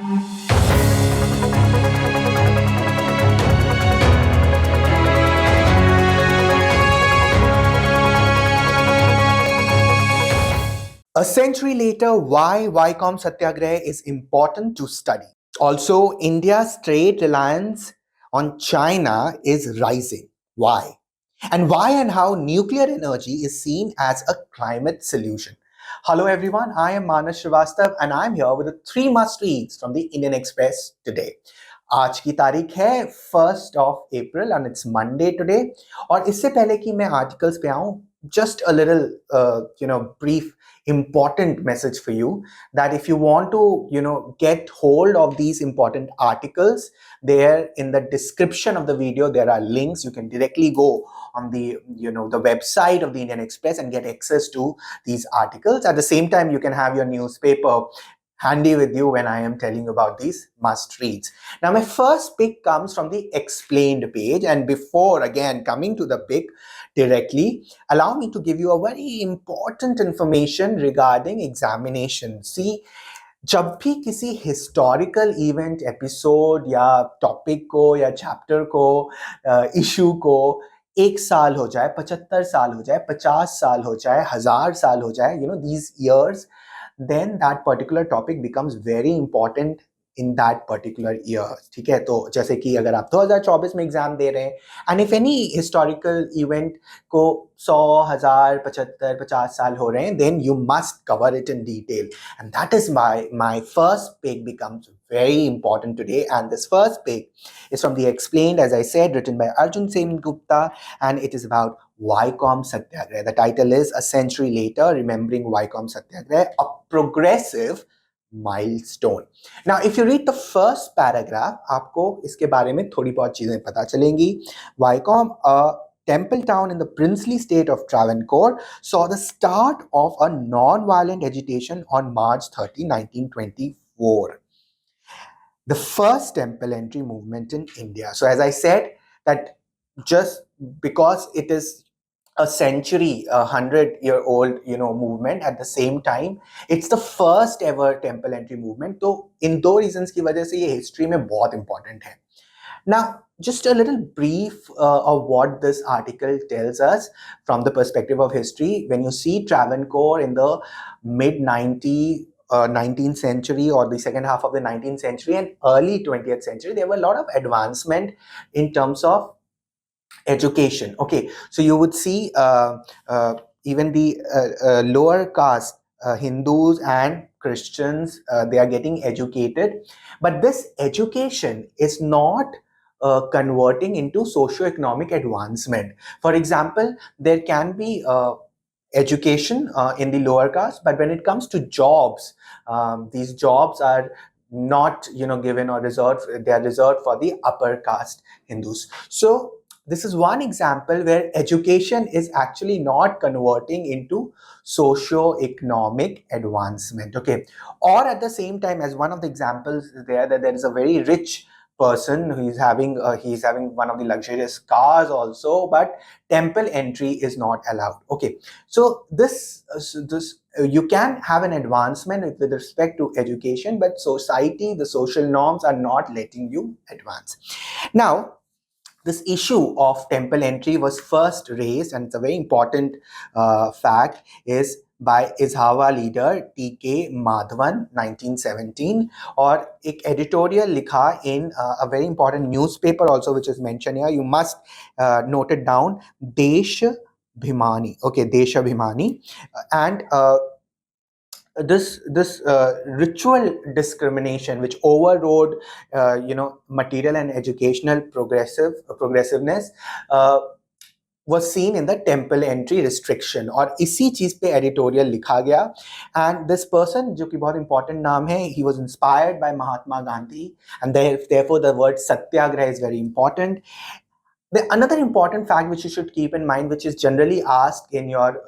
A century later, why Vaikom Satyagraha is important to study. Also, India's trade reliance on China is rising. Why? And why and how nuclear energy is seen as a climate solution. Hello everyone, I am Manas Srivastava and I'm here with the three must reads from the Indian Express today. आज की तारीख है 1st of April and it's Monday today. और इससे पहले कि मैं articles पे आऊं, just a little brief important message for you that if you want to get hold of these important articles, there in the description of the video there are links. You can directly go on the website of the Indian Express and get access to these articles. At the same time, you can have your newspaper handy with you when I am telling you about these must reads. Now my first pick comes from the explained page, and before again coming to the pick directly, allow me to give you a very important information regarding examination. See, जब भी किसी historical event episode या topic को या chapter को issue को 1 साल हो जाए, 75 साल हो जाए, 50 साल हो जाए, 1000 साल हो जाए, these years, then that particular topic becomes very important in that particular year. ठीक है, तो जैसे कि अगर आप 2024 में एग्जाम दे रहे हैं and if any historical event को 100, 1000, 75, 50 साल हो रहे हैं, then you must cover it in detail, and that is why my first pick becomes very important today. And this first pick is from the Explained, as I said, written by Arjun Sen Gupta, and it is about Vaikom Satyagraha. The title is A Century Later, Remembering Vaikom Satyagraha, a Progressive Milestone. Now, if you read the first paragraph, आपको इसके बारे में थोड़ी बहुत चीजें पता चलेंगी. Vaikom, a temple town in the princely state of Travancore, saw the start of a non-violent agitation on March 30, 1924. The first temple entry movement in India. So as I said, that just because it is a century, 100-year-old, movement, at the same time, it's the first ever temple entry movement. तो इन दो reasons की वजह से ये history में बहुत important है. Now, just a little brief of what this article tells us from the perspective of history. When you see Travancore in the mid-90s, 19th century or the second half of the 19th century and early 20th century, there were a lot of advancement in terms of education. Okay, so you would see even the lower caste Hindus and Christians, they are getting educated, but this education is not converting into socio-economic advancement. For example, there can be education in the lower caste, but when it comes to jobs, these jobs are not given or reserved. They are reserved for the upper caste Hindus. So this is one example where education is actually not converting into socio-economic advancement. Okay, or at the same time, as one of the examples is there, that there is a very rich person who is having one of the luxurious cars also, but temple entry is not allowed. Okay, so this you can have an advancement with respect to education, but society, the social norms are not letting you advance. Now, this issue of temple entry was first raised, and it's a very important fact, is by Izhawa leader T.K. Madhavan, 1917, और एक editorial लिखा in a very important newspaper also, which is mentioned here. You must note it down, Deshabhimani. Okay, Deshabhimani. And this ritual discrimination which overrode material and educational progressiveness was seen in the temple entry restriction, और इसी चीज पे editorial लिखा गया. And this person, जो कि बहुत important नाम है, he was inspired by Mahatma Gandhi, and therefore the word Satyagraha is very important. Another important fact which you should keep in mind, which is generally asked in your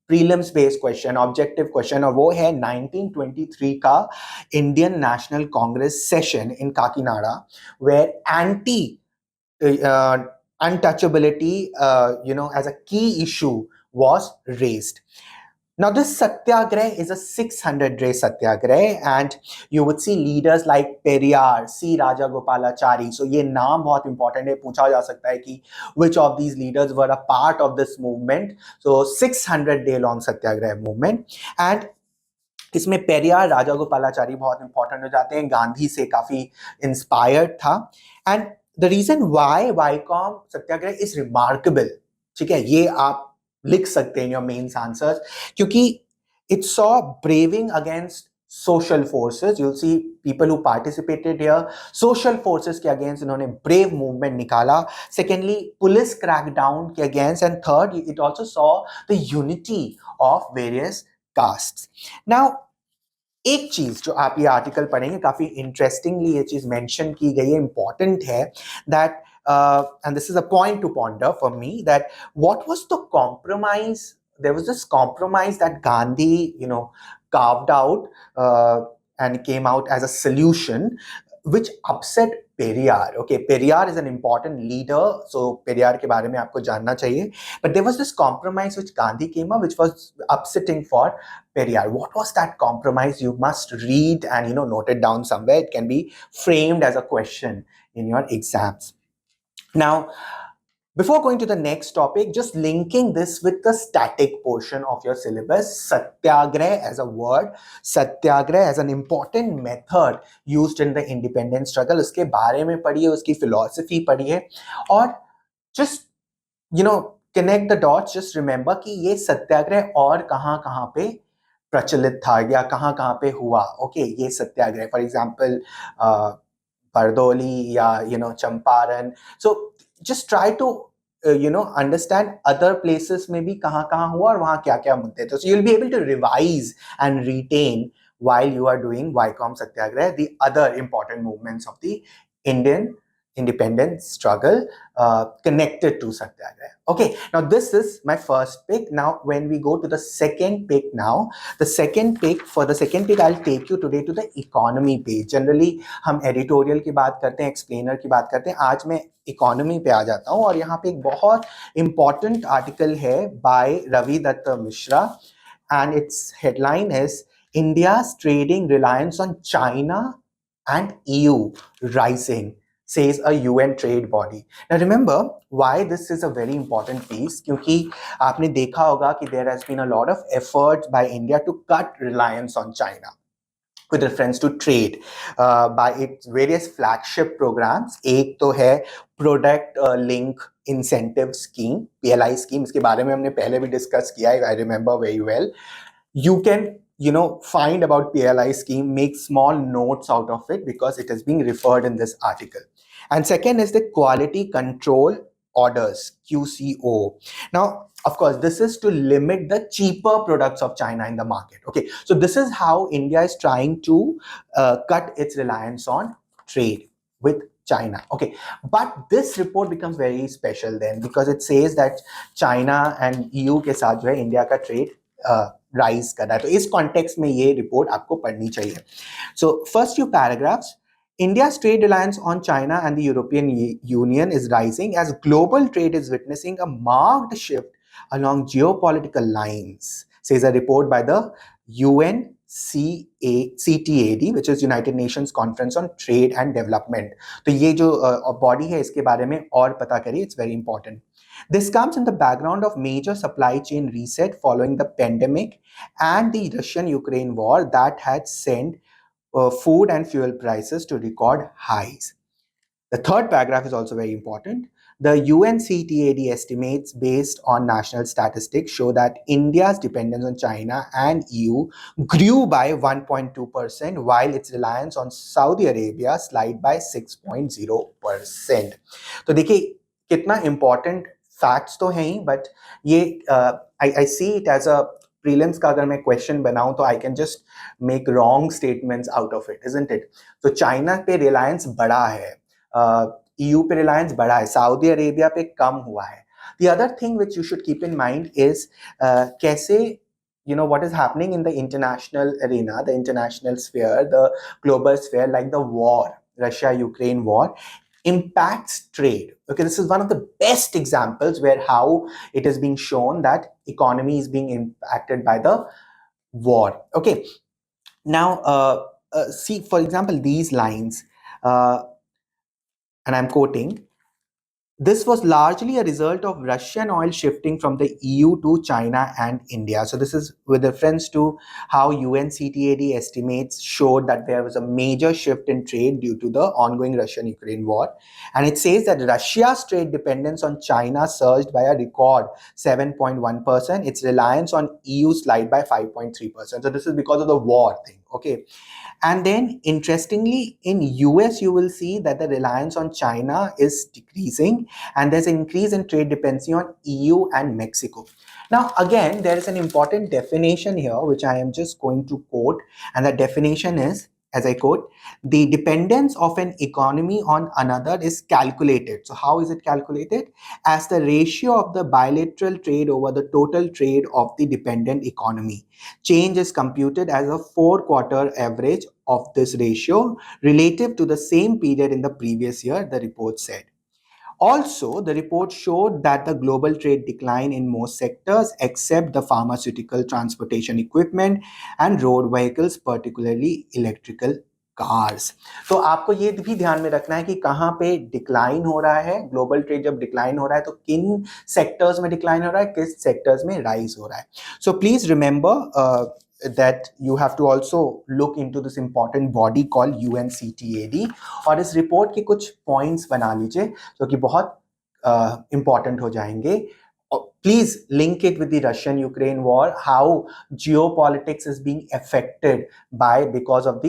prelims based question, objective question, और वो है 1923 का Indian National Congress session in Kakinada, where untouchability as a key issue was raised. Now, this satyagraha is a 600-day satyagraha, and you would see leaders like Periyar, C. Rajagopalachari. So, ये नाम बहुत important है. पूछा जा सकता है कि which of these leaders were a part of this movement. So, 600-day long satyagraha movement, and इसमें पेरियार राजागोपालाचारी बहुत इंपॉर्टेंट हो जाते हैं. गांधी से काफी इंस्पायर्ड था. And the reason why Vaikom Satyagraha is remarkable, ठीक है, ये आप लिख सकते हैं इन योर मेंस आंसर्स, क्योंकि it saw braving against social forces. You see people who participated here, social forces के अगेंस्ट इन्होंने ब्रेव मूवमेंट निकाला. सेकेंडली, पुलिस क्रैकडाउन के against, and third, it also saw the unity of various castes. Now, एक चीज जो आप ये article पढ़ेंगे, काफी इंटरेस्टिंगली ये चीज मेंशन की गई है, इंपॉर्टेंट है, that and this is a point to ponder for me, that what was the compromise? There was this compromise that Gandhi, carved out and came out as a solution, which upset Periyar. Okay, Periyar is an important leader, so Periyar के बारे में आपको जानना चाहिए. But there was this compromise which Gandhi came up, which was upsetting for Periyar. What was that compromise? You must read and note it down somewhere. It can be framed as a question in your exams. Now, before going to the next topic, just linking this with the static portion of your syllabus, Satyagraha as a word, Satyagraha as an important method used in the independence struggle, उसके बारे में पढ़िए, उसकी philosophy पढ़िए, और just connect the dots. Just remember कि ये सत्याग्रह और कहाँ कहाँ पे प्रचलित था या कहाँ कहाँ पे हुआ. ओके, ये सत्याग्रह, फॉर एग्जाम्पल Bardoli, या Champaran. So just try to understand other places में भी कहाँ कहाँ हुआ और वहाँ क्या क्या मुद्दे थे. So you'll be able to revise and retain while you are doing Vaikom Satyagraha the other important movements of the Indian independence struggle connected to Satyagraha. Okay, now this is my first pick. Now when we go to the second pick, for the second pick I'll take you today to the economy page. Generally हम editorial की बात करते हैं, explainer की बात करते हैं. आज मैं economy पे आ जाता हूँ, और यहाँ पे एक बहुत important article है by Ravi Datta Mishra, and its headline is India's trading reliance on China and EU rising, says a UN trade body. Now remember why this is a very important piece, क्योंकि आपने देखा होगा कि there has been a lot of efforts by India to cut reliance on China with reference to trade by its various flagship programs. एक तो है Product Link Incentive Scheme, PLI scheme. इसके बारे में हमने पहले भी discuss किया है, I remember very well. You can find about PLI scheme, make small notes out of it because it is being referred in this article. And second is the quality control orders, QCO. Now, of course, this is to limit the cheaper products of China in the market. Okay, so this is how India is trying to cut its reliance on trade with China. Okay, but this report becomes very special then, because it says that China and EU के साथ जो है India का trade rise कर रहा है. तो इस कॉन्टेक्स्ट में ये रिपोर्ट आपको पढ़नी चाहिए. So first few paragraphs. India's trade reliance on China and the European Union is rising as global trade is witnessing a marked shift along geopolitical lines, says a report by the UNCTAD, which is United Nations Conference on Trade and Development. तो ये जो body है इसके बारे में और पता करिए, it's very important. This comes in the background of major supply chain reset following the pandemic and the Russian-Ukraine war that had sent food and fuel prices to record highs. The third paragraph is also very important. The UNCTAD estimates based on national statistics show that India's dependence on China and EU grew by 1.2%, while its reliance on Saudi Arabia slid by 6.0%. तो देखिए कितना important facts तो हैं ही, but ये I see it as a prelims का अगर मैं question बनाऊं तो I can just make wrong statements out of it, isn't it? तो चाइना पे रिलायंस बढ़ा है, EU पे रिलायंस बढ़ा है, सऊदी अरेबिया पे कम हुआ है. The other thing which you should keep in mind is कैसे what is happening in the international arena, the international sphere, the global sphere, like the war, Russia-Ukraine war. impacts trade. Okay, this is one of the best examples where how it is being shown that economy is being impacted by the war. Okay, now see, for example, these lines, uh, and I'm quoting, this was largely a result of Russian oil shifting from the EU to China and India. So, this is with reference to how UNCTAD estimates showed that there was a major shift in trade due to the ongoing Russian Ukraine war. And it says that Russia's trade dependence on China surged by a record 7.1%. Its reliance on EU slide by 5.3%. So, this is because of the war thing. Okay. And then interestingly, in US, you will see that the reliance on China is decreasing and there's an increase in trade dependency on EU and Mexico. Now, again, there is an important definition here, which I am just going to quote. And the definition is, as I quote, the dependence of an economy on another is calculated. So, how is it calculated? As the ratio of the bilateral trade over the total trade of the dependent economy. Change is computed as a 4-quarter average of this ratio relative to the same period in the previous year, the report said. Also, the report showed that the global trade declined in most sectors except the pharmaceutical, transportation equipment, and road vehicles, particularly electrical cars. तो आपको ये भी ध्यान में रखना है कि कहाँ पे डिक्लाइन हो रहा है, ग्लोबल ट्रेड जब डिक्लाइन हो रहा है तो किन सेक्टर्स में डिक्लाइन हो रहा है, किस सेक्टर्स में राइज हो रहा है. So please remember that you have to also look into this important body called UNCTAD और इस रिपोर्ट के कुछ पॉइंट्स बना लीजिए जो कि बहुत इंपॉर्टेंट हो जाएंगे. Please link it with the Russian-Ukraine war, how geopolitics is being affected by because of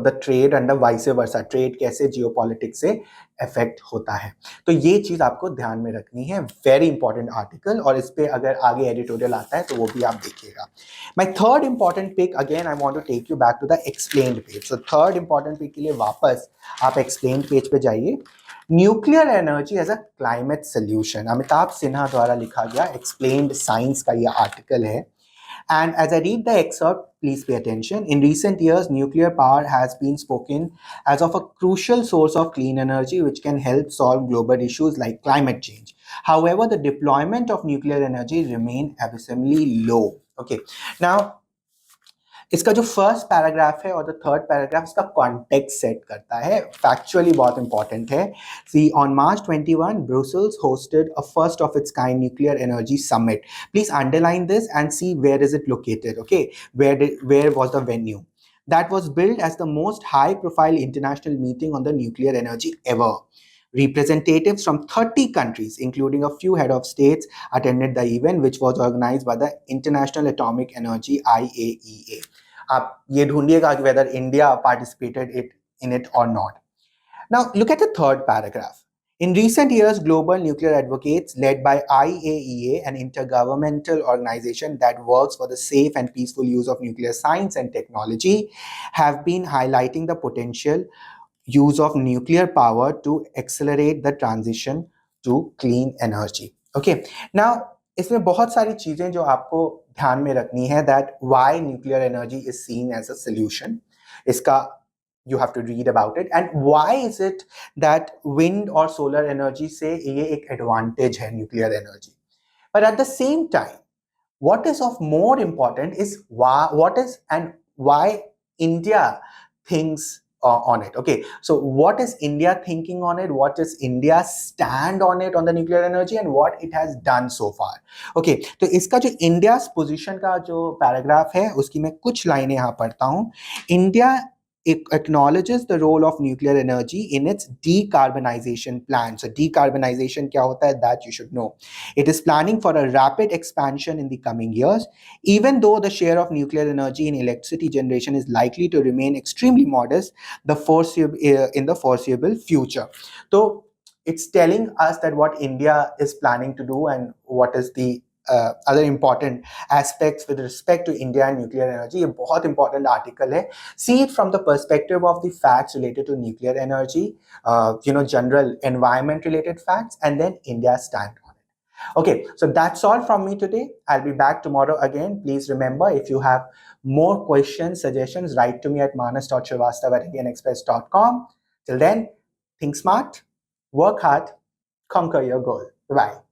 the trade and the vice versa. Trade कैसे जियोपॉलिटिक्स से अफेक्ट होता है, तो ये चीज आपको ध्यान में रखनी है. वेरी इंपॉर्टेंट आर्टिकल, और इस पे अगर आगे एडिटोरियल आता है तो वो भी आप देखिएगा. My third important pick, again I want to take you back to the explained page. So third important pick के लिए वापस आप एक्सप्लेन्ड पेज पे जाइए. Nuclear energy as a climate solution, Amitabh Sinha द्वारा लिखा गया एक्सप्लेन्ड साइंस का ये आर्टिकल है. And as I read the excerpt, please pay attention. In recent years, nuclear power has been spoken as of a crucial source of clean energy which can help solve global issues like climate change. However, the deployment of nuclear energy remain abysmally low. Okay. Now, इसका जो first paragraph है और the third paragraph इसका context set करता है, factually बहुत important है. सी on March 21 Brussels hosted a first of its kind nuclear energy summit. Please underline this and see where is it located. Okay, where was the venue? That was billed as the most high profile international meeting on the nuclear energy ever. Representatives from 30 countries, including a few head of states, attended the event, which was organized by the International Atomic Energy IAEA. आप ये ढूंढिएगा कि whether India participated in it or not. Now, look at the third paragraph. In recent years, global nuclear advocates led by IAEA, an intergovernmental organization that works for the safe and peaceful use of nuclear science and technology, have been highlighting the potential use of nuclear power to accelerate the transition to clean energy. Okay. Now, इसमें बहुत सारी चीजें जो आपको ध्यान में रखनी है, that why nuclear energy is seen as a solution. इसका you have to read about it, and why is it that wind or solar energy से ये एक advantage है nuclear energy. But at the same time, what is of more important is why India thinks on it. Okay, so what is India thinking on it? What is India's stand on it, on the nuclear energy, and what it has done so far? Okay, तो इसका जो India's position का जो paragraph है उसकी मैं कुछ लाइनें यहाँ पढ़ता हूँ. India it acknowledges the role of nuclear energy in its decarbonization plan. So decarbonization क्या होता है, that you should know. It is planning for a rapid expansion in the coming years, even though the share of nuclear energy in electricity generation is likely to remain extremely modest in the foreseeable future. So it's telling us that what India is planning to do and what is the other important aspects with respect to India and nuclear energy. ये बहुत important article है. See it from the perspective of the facts related to nuclear energy, general environment related facts, and then India's stand on it. Okay, so that's all from me today. I'll be back tomorrow again. Please remember, if you have more questions, suggestions, write to me at manas.srivastava@indianexpress.com. Till then, think smart, work hard, conquer your goal. Bye bye.